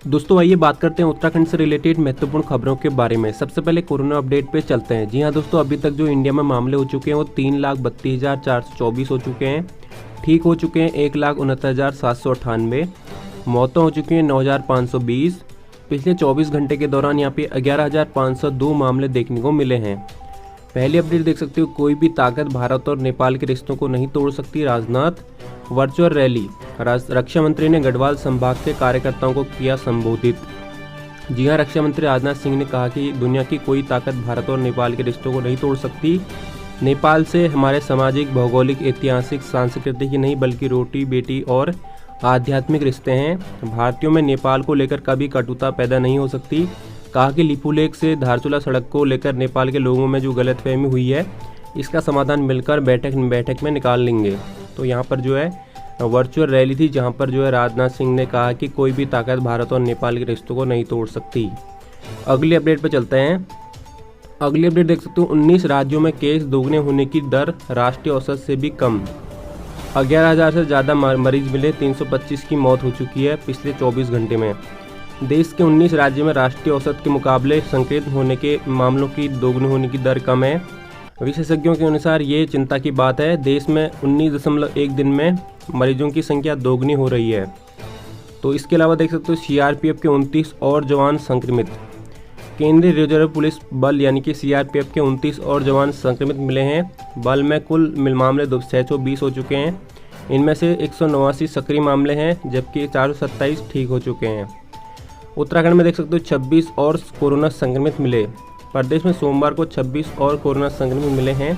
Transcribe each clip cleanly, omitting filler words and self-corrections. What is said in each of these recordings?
दोस्तों आइए बात करते हैं उत्तराखंड से रिलेटेड महत्वपूर्ण खबरों के बारे में। सबसे पहले कोरोना अपडेट पे चलते हैं। जी हाँ दोस्तों, अभी तक जो इंडिया में मामले हो चुके हैं वो 3,32,424 हो चुके हैं। ठीक हो चुके हैं 1,69,798। मौतें हो चुकी हैं 9,520। पिछले 24 घंटे के दौरान यहाँ पे 11,502 मामले देखने को मिले हैं। पहली अपडेट देख सकते हो, कोई भी ताकत भारत और नेपाल के रिश्तों को नहीं तोड़ सकती, राजनाथ। वर्चुअल रैली, रक्षा मंत्री ने गढ़वाल संभाग के कार्यकर्ताओं को किया संबोधित। जी हां, रक्षा मंत्री राजनाथ सिंह ने कहा कि दुनिया की कोई ताकत भारत और नेपाल के रिश्तों को नहीं तोड़ सकती। नेपाल से हमारे सामाजिक, भौगोलिक, ऐतिहासिक, सांस्कृतिक ही नहीं बल्कि रोटी बेटी और आध्यात्मिक रिश्ते हैं। भारतीयों में नेपाल को लेकर कभी कटुता पैदा नहीं हो सकती। कहा कि लिपुलेख से धारचूला सड़क को लेकर नेपाल के लोगों में जो गलतफहमी हुई है, इसका समाधान मिलकर बैठक में निकाल लेंगे। तो यहाँ पर जो है वर्चुअल रैली थी, जहाँ पर जो है राजनाथ सिंह ने कहा कि कोई भी ताकत भारत और नेपाल के रिश्तों को नहीं तोड़ सकती। अगली अपडेट पर चलते हैं। अगली अपडेट देख सकते हो, 19 राज्यों में केस दोगुने होने की दर राष्ट्रीय औसत से भी कम। 11,000 से ज़्यादा मरीज मिले, 325 की मौत हो चुकी है पिछले 24 घंटे में। देश के 19 राज्यों में राष्ट्रीय औसत के मुकाबले संक्रमित होने के मामलों की दोगुनी होने की दर कम है। विशेषज्ञों के अनुसार ये चिंता की बात है। देश में 19.1 दिन में मरीजों की संख्या दोगुनी हो रही है। तो इसके अलावा देख सकते हो, सीआरपीएफ के 29 और जवान संक्रमित। केंद्रीय रिजर्व पुलिस बल यानी कि सीआरपीएफ के 29 और जवान संक्रमित मिले हैं। बल में कुल मामले 620 हो चुके हैं। इनमें से 189 सक्रिय मामले हैं, जबकि 427 ठीक हो चुके हैं। उत्तराखंड में देख सकते हो 26 और कोरोना संक्रमित मिले। प्रदेश में सोमवार को 26 और कोरोना संक्रमित मिले हैं।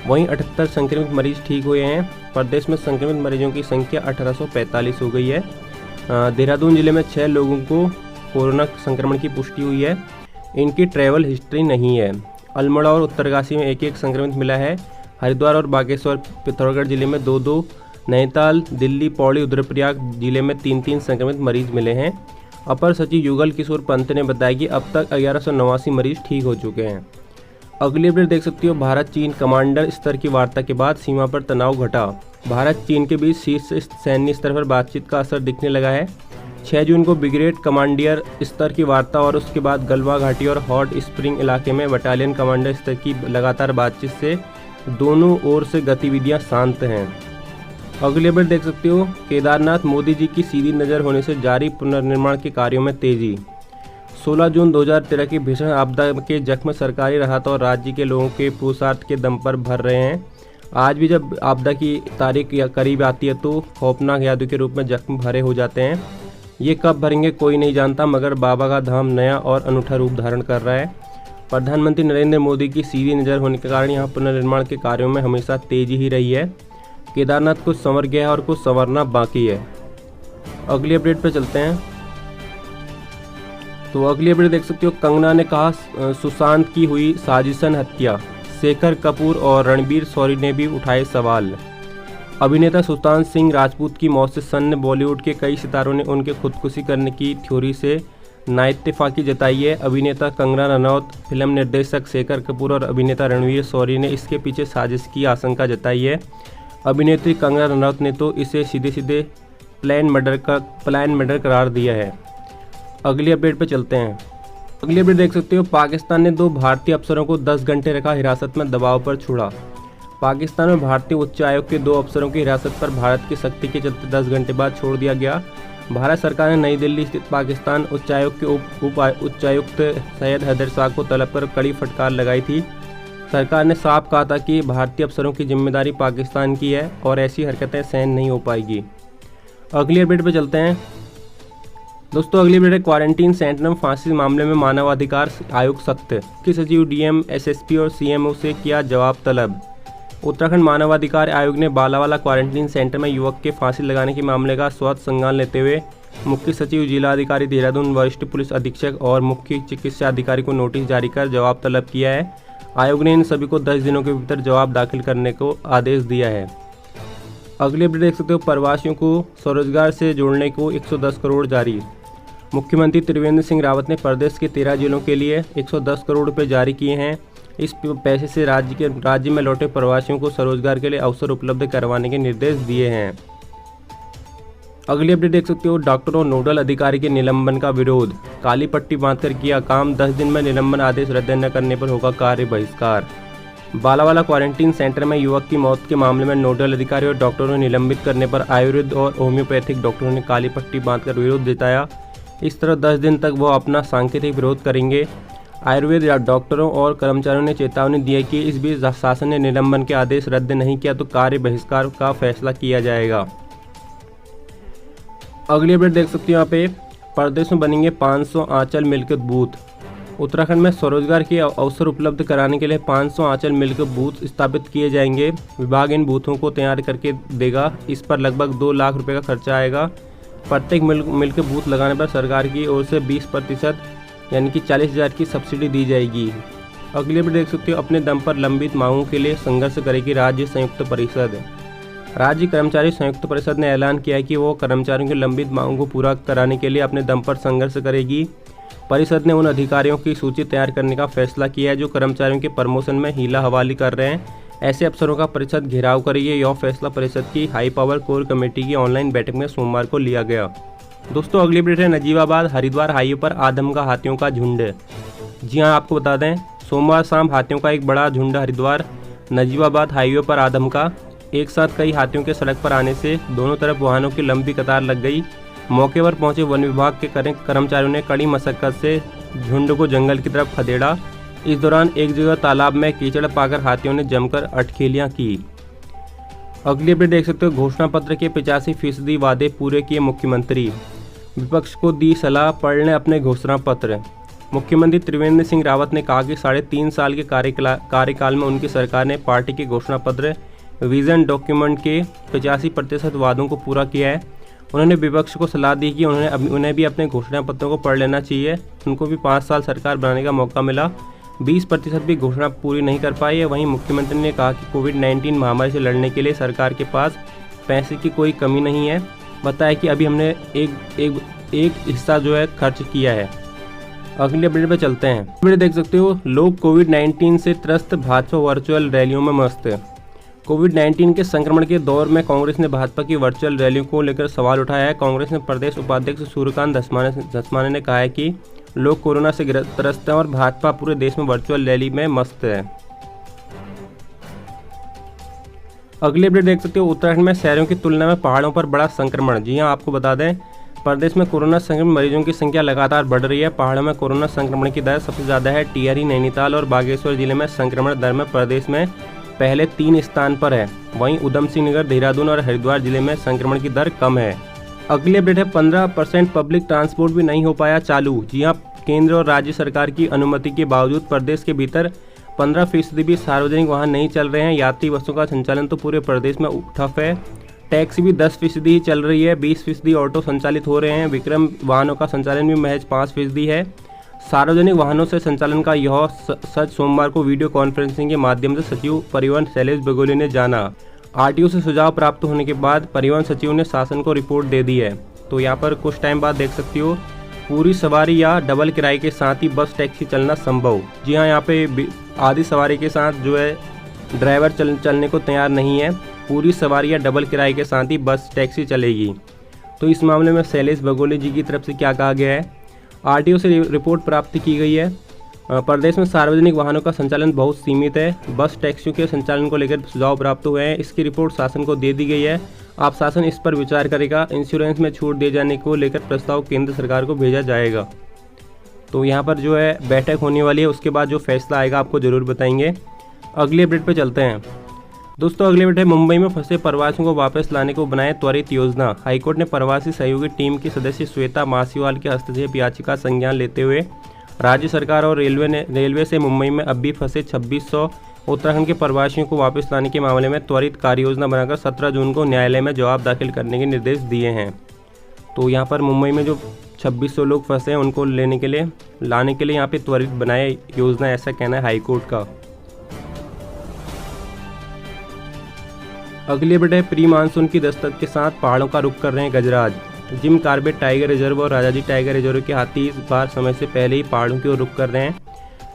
वहीं 78 संक्रमित मरीज ठीक हुए हैं। प्रदेश में संक्रमित मरीजों की संख्या 1845 हो गई है। देहरादून जिले में 6 लोगों को कोरोना संक्रमण की पुष्टि हुई है। इनकी ट्रैवल हिस्ट्री नहीं है। अल्मोड़ा और उत्तरकाशी में 1-1 संक्रमित मिला है। हरिद्वार और बागेश्वर, पिथौरागढ़ जिले में 2-2, नैनीताल, दिल्ली, पौड़ी, रुद्रप्रयाग जिले में 3-3 संक्रमित मरीज मिले हैं। अपर सचिव युगल किशोर पंत ने बताया कि अब तक 1189 मरीज ठीक हो चुके हैं। अगली अपडेट देख सकती हो, भारत चीन कमांडर स्तर की वार्ता के बाद सीमा पर तनाव घटा। भारत चीन के बीच शीर्ष सैन्य स्तर पर बातचीत का असर दिखने लगा है। 6 जून को ब्रिगेड कमांडियर स्तर की वार्ता और उसके बाद गलवा घाटी और हॉट स्प्रिंग इलाके में बटालियन कमांडर स्तर की लगातार बातचीत से दोनों ओर से गतिविधियां शांत हैं। अगली अपडेट देख सकते हो, केदारनाथ, मोदी जी की सीधी नज़र होने से जारी पुनर्निर्माण के कार्यों में तेजी। 16 जून 2013 की भीषण आपदा के जख्म सरकारी राहत और राज्य के लोगों के पुरुषार्थ के दम पर भर रहे हैं। आज भी जब आपदा की तारीख या करीब आती है तो खौफनाक यादों के रूप में जख्म भरे हो जाते हैं। ये कब भरेंगे कोई नहीं जानता, मगर बाबा का धाम नया और अनूठा रूप धारण कर रहा है। प्रधानमंत्री नरेंद्र मोदी की सीधी नज़र होने के कारण यहाँ पुनर्निर्माण के कार्यों में हमेशा तेजी ही रही है। केदारनाथ कुछ संवर गया है और कुछ संवरना बाकी है। अगली अपडेट पर चलते हैं। तो अगली अपडेट देख सकते हो, कंगना ने कहा सुशांत की हुई साजिशन हत्या। शेखर कपूर और रणबीर शौरी ने भी उठाए सवाल। अभिनेता सुशांत सिंह राजपूत की मौत से सन्न बॉलीवुड के कई सितारों ने उनके खुदकुशी करने की थ्योरी से नाइत्तेफाकी जताई है। अभिनेता कंगना रनौत, फिल्म निर्देशक शेखर कपूर और अभिनेता रणबीर शौरी ने इसके पीछे साजिश की आशंका जताई है। अभिनेत्री कंगना रनौत ने तो इसे सीधे प्लान मर्डर करार दिया है। अगली अपडेट पर चलते हैं। अगली अपडेट देख सकते हो, पाकिस्तान ने 2 भारतीय अफसरों को 10 घंटे रखा हिरासत में, दबाव पर छोड़ा। पाकिस्तान में भारतीय उच्च आयोग के 2 अफसरों की हिरासत पर भारत की सख्ती के चलते 10 घंटे बाद छोड़ दिया गया। भारत सरकार ने नई दिल्ली स्थित पाकिस्तान उच्चायोग के उप उच्चायुक्त सैयद हैदर शाह को तलब पर कड़ी फटकार लगाई थी। सरकार ने साफ कहा था कि भारतीय अफसरों की जिम्मेदारी पाकिस्तान की है और ऐसी हरकतें सहन नहीं हो पाएगी। अगली अपडेट पर चलते हैं। दोस्तों अगली अपडेट है, क्वारंटीन सेंटर में फांसी मामले में मानवाधिकार आयोग सख्त। मुख्य सचिव, डीएम, एसएसपी और सीएमओ से किया जवाब तलब। उत्तराखंड मानवाधिकार आयोग ने बालावाला क्वारंटीन सेंटर में युवक के फांसी लगाने के मामले का स्वतः संज्ञान लेते हुए मुख्य सचिव, जिलाधिकारी देहरादून, वरिष्ठ पुलिस अधीक्षक और मुख्य चिकित्सा अधिकारी को नोटिस जारी कर जवाब तलब किया है। आयोग ने इन सभी को 10 दिनों के भीतर जवाब दाखिल करने को आदेश दिया है। अगली अपडेट देख सकते हो, प्रवासियों को स्वरोजगार से जोड़ने को 110 करोड़ जारी। मुख्यमंत्री त्रिवेंद्र सिंह रावत ने प्रदेश के 13 जिलों के लिए 110 करोड़ रुपये जारी किए हैं। इस पैसे से राज्य में लौटे प्रवासियों को स्वरोजगार के लिए अवसर उपलब्ध करवाने के निर्देश दिए हैं। अगली अपडेट देख सकते हो, डॉक्टरों नोडल अधिकारी के निलंबन का विरोध, काली पट्टी बांधकर किया काम, 10 दिन में निलंबन आदेश रद्द न करने पर होगा कार्य बहिष्कार। बालावाला क्वारंटीन सेंटर में युवक की मौत के मामले में नोडल अधिकारी और डॉक्टरों ने निलंबित करने पर आयुर्वेद और होम्योपैथिक डॉक्टरों ने काली पट्टी बांधकर विरोध जताया। इस तरह 10 दिन तक वो अपना सांकेतिक विरोध करेंगे। आयुर्वेद डॉक्टरों और कर्मचारियों ने चेतावनी दी है कि इस बीच शासन ने निलंबन के आदेश रद्द नहीं किया तो कार्य बहिष्कार का फैसला किया जाएगा। अगली अपडेट देख सकते हो यहाँ पे, प्रदेश में बनेंगे 500 आंचल मिलकित बूथ। उत्तराखंड में स्वरोजगार के अवसर उपलब्ध कराने के लिए 500 आंचल मिलकित बूथ स्थापित किए जाएंगे। विभाग इन बूथों को तैयार करके देगा। इस पर लगभग 2 लाख रुपए का खर्चा आएगा। प्रत्येक मिलकित बूथ लगाने पर सरकार की ओर से 20% यानी कि 40,000 की सब्सिडी दी जाएगी। अगले भी देख सकते हो, अपने दम पर लंबित मांगों के लिए संघर्ष करेगी राज्य संयुक्त परिषद। राज्य कर्मचारी संयुक्त परिषद ने ऐलान किया है कि वो कर्मचारियों की लंबित मांगों को पूरा कराने के लिए अपने दम पर संघर्ष करेगी। परिषद ने उन अधिकारियों की सूची तैयार करने का फैसला किया है जो कर्मचारियों के प्रमोशन में हीला हवाली कर रहे हैं। ऐसे अफसरों का परिषद घेराव करेगी। यह फैसला परिषद की हाई पावर कोर कमेटी की ऑनलाइन बैठक में सोमवार को लिया गया। दोस्तों अगली अपडेट है, नजीबाबाद हरिद्वार हाईवे पर आदमगा हाथियों का झुंड। जी हाँ, आपको बता दें, सोमवार शाम हाथियों का एक बड़ा झुंड हरिद्वार नजीबाबाद हाईवे पर आदमगा। एक साथ कई हाथियों के सड़क पर आने से दोनों तरफ वाहनों की लंबी कतार लग गई। मौके पर पहुंचे वन विभाग के कर्मचारियों ने कड़ी मशक्कत से झुंड को जंगल की तरफ खदेड़ा। इस दौरान एक जगह तालाब में कीचड़ पाकर हाथियों ने जमकर अटखेलियां की। अगली अपडेट देख सकते हो, घोषणा पत्र के 85% वादे पूरे किए मुख्यमंत्री। विपक्ष को दी सलाह, पढ़ लें अपने घोषणा पत्र। मुख्यमंत्री त्रिवेंद्र सिंह रावत ने कहा कि 3.5 साल के कार्यकाल में उनकी सरकार ने पार्टी के घोषणा पत्र विजन डॉक्यूमेंट के 85% वादों को पूरा किया है। उन्होंने विपक्ष को सलाह दी कि उन्हें भी अपने घोषणा पत्रों को पढ़ लेना चाहिए। उनको भी 5 साल सरकार बनाने का मौका मिला, 20% भी घोषणा पूरी नहीं कर पाई है। वहीं मुख्यमंत्री ने कहा कि कोविड-19 महामारी से लड़ने के लिए सरकार के पास पैसे की कोई कमी नहीं है। बताया कि अभी हमने एक हिस्सा जो है खर्च किया है। अगली अपडेट पे चलते हैं। अपडेट देख सकते हो, लोग कोविड-19 से त्रस्त, भाजपा वर्चुअल रैलियों में मस्त। कोविड-19 के संक्रमण के दौर में कांग्रेस ने भाजपा की वर्चुअल रैलियों को लेकर सवाल उठाया है। कांग्रेस ने प्रदेश उपाध्यक्ष सूर्यकांत धस्माना ने कहा है कि लोग कोरोना से त्रस्त हैं और भाजपा पूरे देश में वर्चुअल रैली में मस्त है। अगली अपडेट देख सकते हो, उत्तराखंड में शहरों की तुलना में पहाड़ों पर बड़ा संक्रमण। जी हां, आपको बता दें, प्रदेश में कोरोना संक्रमित मरीजों की संख्या लगातार बढ़ रही है। पहाड़ों में कोरोना संक्रमण की दर सबसे ज़्यादा है। टिहरी, नैनीताल और बागेश्वर जिले में संक्रमण दर में प्रदेश में पहले 3 स्थान पर है। वहीं उधम सिंह नगर, देहरादून और हरिद्वार जिले में संक्रमण की दर कम है। अगली अपडेट है, 15% पब्लिक ट्रांसपोर्ट भी नहीं हो पाया चालू। जी हाँ, केंद्र और राज्य सरकार की अनुमति के बावजूद प्रदेश के भीतर 15% भी सार्वजनिक वाहन नहीं चल रहे हैं। यात्री बसों का संचालन तो पूरे प्रदेश में ठप है। टैक्सी भी 10% ही चल रही है, 20% ऑटो संचालित हो रहे हैं। विक्रम वाहनों का संचालन भी महज 5% है। सार्वजनिक वाहनों से संचालन का यह सच सोमवार को वीडियो कॉन्फ्रेंसिंग के माध्यम से सचिव परिवहन शैलेश बगोली ने जाना। आरटीओ से सुझाव प्राप्त होने के बाद परिवहन सचिव ने शासन को रिपोर्ट दे दी है। तो यहाँ पर कुछ टाइम बाद देख सकती हो, पूरी सवारी या डबल किराए के साथ ही बस टैक्सी चलना संभव। जी हाँ, यहाँ पे आधी सवारी के साथ जो है ड्राइवर चलने को तैयार नहीं है। पूरी सवारी या डबल किराए के साथ ही बस टैक्सी चलेगी। तो इस मामले में शैलेश बगोली जी की तरफ से क्या कहा गया है? आरटीओ से रिपोर्ट प्राप्त की गई है। प्रदेश में सार्वजनिक वाहनों का संचालन बहुत सीमित है। बस टैक्सियों के संचालन को लेकर सुझाव प्राप्त हुए हैं। इसकी रिपोर्ट शासन को दे दी गई है। अब शासन इस पर विचार करेगा। इंश्योरेंस में छूट दिए जाने को लेकर प्रस्ताव केंद्र सरकार को भेजा जाएगा। तो यहाँ पर जो है बैठक होने वाली है, उसके बाद जो फैसला आएगा आपको ज़रूर बताएंगे। अगली अपडेट पर चलते हैं। दोस्तों अगले अपडेट है, मुंबई में फंसे प्रवासियों को वापस लाने को बनाए त्वरित योजना। हाईकोर्ट ने प्रवासी सहयोगी टीम की सदस्य श्वेता मासीवाल के हस्तक्षेप याचिका संज्ञान लेते हुए राज्य सरकार और रेलवे से मुंबई में अब भी फंसे 2600 उत्तराखंड के प्रवासियों को वापस लाने के मामले में त्वरित कार्ययोजना बनाकर 17 जून को न्यायालय में जवाब दाखिल करने के निर्देश दिए हैं। तो यहाँ पर मुंबई में जो 2600 लोग फंसे हैं उनको लाने के लिए यहाँ पे त्वरित बनाए योजना, ऐसा कहना है हाईकोर्ट का। अगली अपडेट है, प्री मानसून की दस्तक के साथ पहाड़ों का रुख कर रहे हैं गजराज। जिम कार्बेट टाइगर रिजर्व और राजाजी टाइगर रिजर्व के हाथी इस बार समय से पहले ही पहाड़ों की ओर रुख कर रहे हैं।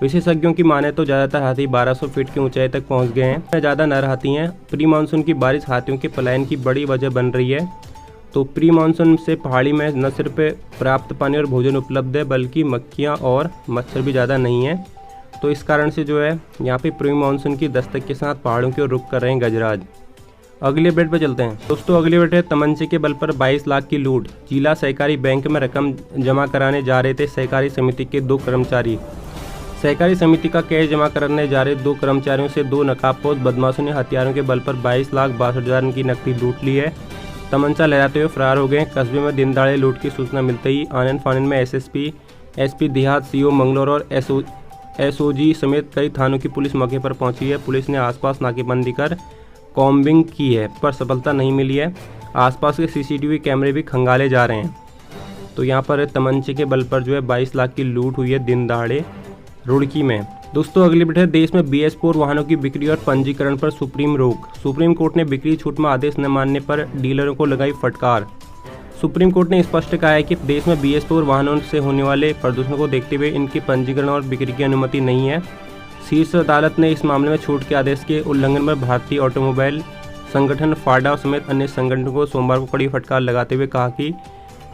विशेषज्ञों की माने तो ज़्यादातर हाथी 1200 फीट की ऊंचाई तक पहुंच गए हैं। ज़्यादा नर हाथी हैं। प्री मानसून की बारिश हाथियों के पलायन की बड़ी वजह बन रही है। तो प्री मानसून से पहाड़ी में न सिर्फ पर्याप्त पानी और भोजन उपलब्ध है बल्कि मक्खियाँ और मच्छर भी ज़्यादा नहीं है। तो इस कारण से जो है यहाँ पे प्री मानसून की दस्तक के साथ पहाड़ों की ओर रुख कर रहे हैं गजराज। अगले अपडेट पे चलते हैं दोस्तों। अगले अपडेट है तमंचे के बल पर 22 लाख की लूट। जिला सहकारी बैंक में रकम जमा कराने जा रहे थे सहकारी समिति के 2 कर्मचारी। सहकारी समिति का कैश जमा कराने जा रहे 2 कर्मचारियों से 2 नकाबपोश बदमाशों ने हथियारों के बल पर 22,62,000 की नकदी लूट ली है। तमंचा लहराते हुए फरार हो गए। कस्बे में दिन दहाड़े लूट की सूचना मिलते ही आनन फानन में एसपी देहात, सीओ मंगलौर और एसओजी समेत कई थानों की पुलिस मौके पर पहुंची है। पुलिस ने आसपास नाकेबंदी कर कॉम्बिंग की है पर सफलता नहीं मिली है। आसपास के सीसीटीवी कैमरे भी खंगाले जा रहे हैं। तो यहाँ पर तमंचे के बल पर जो है 22 लाख की लूट हुई है दिन दहाड़े रुड़की में। दोस्तों अगली अपडेट है देश में BS4 वाहनों की बिक्री और पंजीकरण पर सुप्रीम रोक। सुप्रीम कोर्ट ने बिक्री छूट में आदेश न मानने पर डीलरों को लगाई फटकार। सुप्रीम कोर्ट ने स्पष्ट कहा है कि देश में BS4 वाहनों से होने वाले प्रदूषण को देखते हुए इनकी पंजीकरण और बिक्री की अनुमति नहीं है। शीर्ष अदालत ने इस मामले में छूट के आदेश के उल्लंघन पर भारतीय ऑटोमोबाइल संगठन फाडा समेत अन्य संगठनों को सोमवार को कड़ी फटकार लगाते हुए कहा कि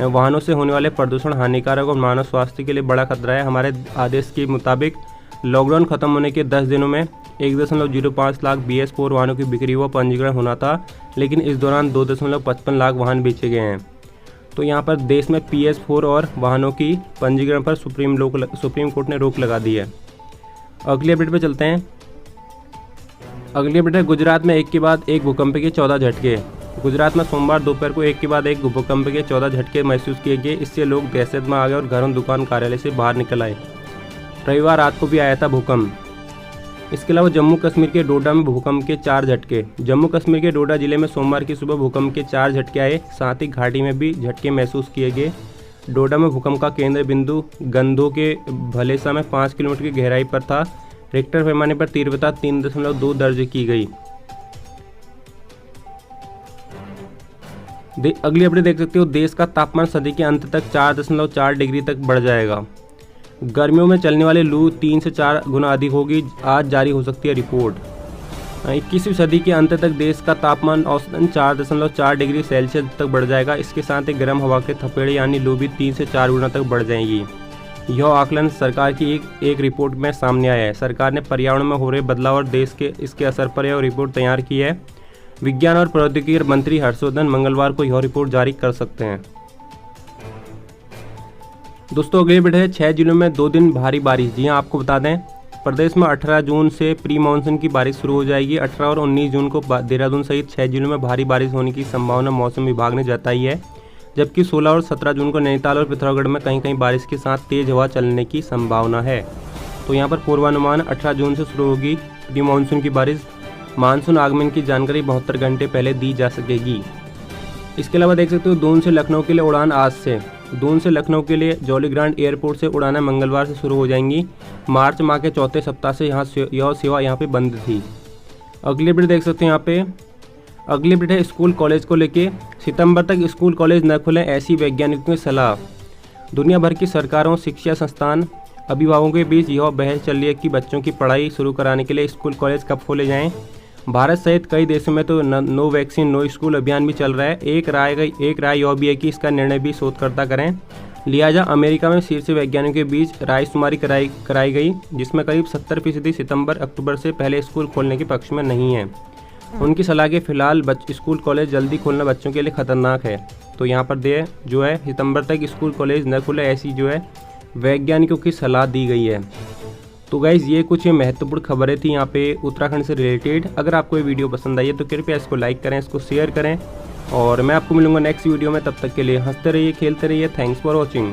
वाहनों से होने वाले प्रदूषण हानिकारक और मानव स्वास्थ्य के लिए बड़ा खतरा है। हमारे आदेश के मुताबिक लॉकडाउन खत्म होने के 10 दिनों में 1.05 लाख BS4 वाहनों की बिक्री व पंजीकरण होना था, लेकिन इस दौरान 2.55 लाख वाहन बेचे गए हैं। तो यहाँ पर देश में PS4 और वाहनों की पंजीकरण पर सुप्रीम कोर्ट ने रोक लगा दी है। अगली अपडेट पे चलते हैं। अगली अपडेट है गुजरात में एक के बाद एक भूकंप के 14 झटके। गुजरात में सोमवार दोपहर को एक के बाद एक भूकंप के 14 झटके महसूस किए गए। इससे लोग दहशत में आ गए और घरों, दुकान, कार्यालय से बाहर निकल आए। रविवार रात को भी आया था भूकंप। इसके अलावा जम्मू कश्मीर के डोडा में भूकंप के 4 झटके। जम्मू कश्मीर के डोडा जिले में सोमवार की सुबह भूकंप के 4 झटके आए। साथ ही घाटी में भी झटके महसूस किए गए। डोडा में भूकंप का केंद्र बिंदु गंधो के भलेसा में 5 किलोमीटर की गहराई पर था। रिक्टर पैमाने पर तीव्रता 3.2 दर्ज की गई। अगली अपडेट देख सकते हो देश का तापमान सदी के अंत तक 4.4 डिग्री तक बढ़ जाएगा। गर्मियों में चलने वाली लू 3 से 4 गुना अधिक होगी। आज जारी हो सकती है रिपोर्ट। 21वीं सदी के अंत तक देश का तापमान औसतन 4.4 डिग्री सेल्सियस तक बढ़ जाएगा। इसके साथ ही गर्म हवा के थपेड़े यानी लू भी 3 से 4 गुना तक बढ़ जाएंगी। यह आकलन सरकार की एक रिपोर्ट में सामने आया है। सरकार ने पर्यावरण में हो रहे बदलाव और देश के इसके असर पर यह रिपोर्ट तैयार की है। विज्ञान और प्रौद्योगिकी मंत्री हर्षवर्धन मंगलवार को यह रिपोर्ट जारी कर सकते हैं। दोस्तों अगली अपडेट है 6 जिलों में 2 दिन भारी बारिश। जी हाँ, आपको बता दें प्रदेश में 18 जून से प्री मानसून की बारिश शुरू हो जाएगी। 18 और 19 जून को देहरादून सहित 6 जिलों में भारी बारिश होने की संभावना मौसम विभाग ने जताई है, जबकि 16 और 17 जून को नैनीताल और पिथौरागढ़ में कहीं कहीं बारिश के साथ तेज हवा चलने की संभावना है। तो यहाँ पर पूर्वानुमान 18 जून से शुरू होगी प्री मानसून की बारिश। मानसून आगमन की जानकारी 72 घंटे पहले दी जा सकेगी। इसके अलावा देख सकते हो दून से लखनऊ के लिए उड़ान आज से। दून से लखनऊ के लिए जौलीग्रांट एयरपोर्ट से उड़ानें मंगलवार से शुरू हो जाएंगी। मार्च माह के चौथे सप्ताह से यह सेवा यहाँ पे बंद थी। अगली अपडेट देख सकते हैं यहाँ पे। अगली अपडेट है स्कूल कॉलेज को लेके। सितंबर तक स्कूल कॉलेज न खुलें ऐसी वैज्ञानिकों की सलाह। दुनिया भर की सरकारों, शिक्षा संस्थान, अभिभावकों के बीच यह बहस चल रही है कि बच्चों की पढ़ाई शुरू कराने के लिए स्कूल कॉलेज कब खोले जाएं। भारत सहित कई देशों में तो नो वैक्सीन नो स्कूल अभियान भी चल रहा है। एक राय यह भी है कि इसका निर्णय भी शोधकर्ता करें। लिहाजा अमेरिका में शीर्ष वैज्ञानिकों के बीच रायशुमारी कराई गई, जिसमें करीब 70% सितंबर-अक्टूबर से पहले स्कूल खोलने के पक्ष में नहीं है। उनकी सलाह के फिलहाल स्कूल कॉलेज जल्दी खोलना बच्चों के लिए खतरनाक है। तो यहाँ पर जो है सितंबर तक स्कूल कॉलेज न खुले ऐसी जो है वैज्ञानिकों की सलाह दी गई है। तो गाइज़ ये कुछ महत्वपूर्ण खबरें थी यहाँ पे उत्तराखंड से रिलेटेड। अगर आपको ये वीडियो पसंद आई है तो कृपया इसको लाइक करें, इसको शेयर करें और मैं आपको मिलूंगा नेक्स्ट वीडियो में। तब तक के लिए हंसते रहिए, खेलते रहिए। Thanks for watching.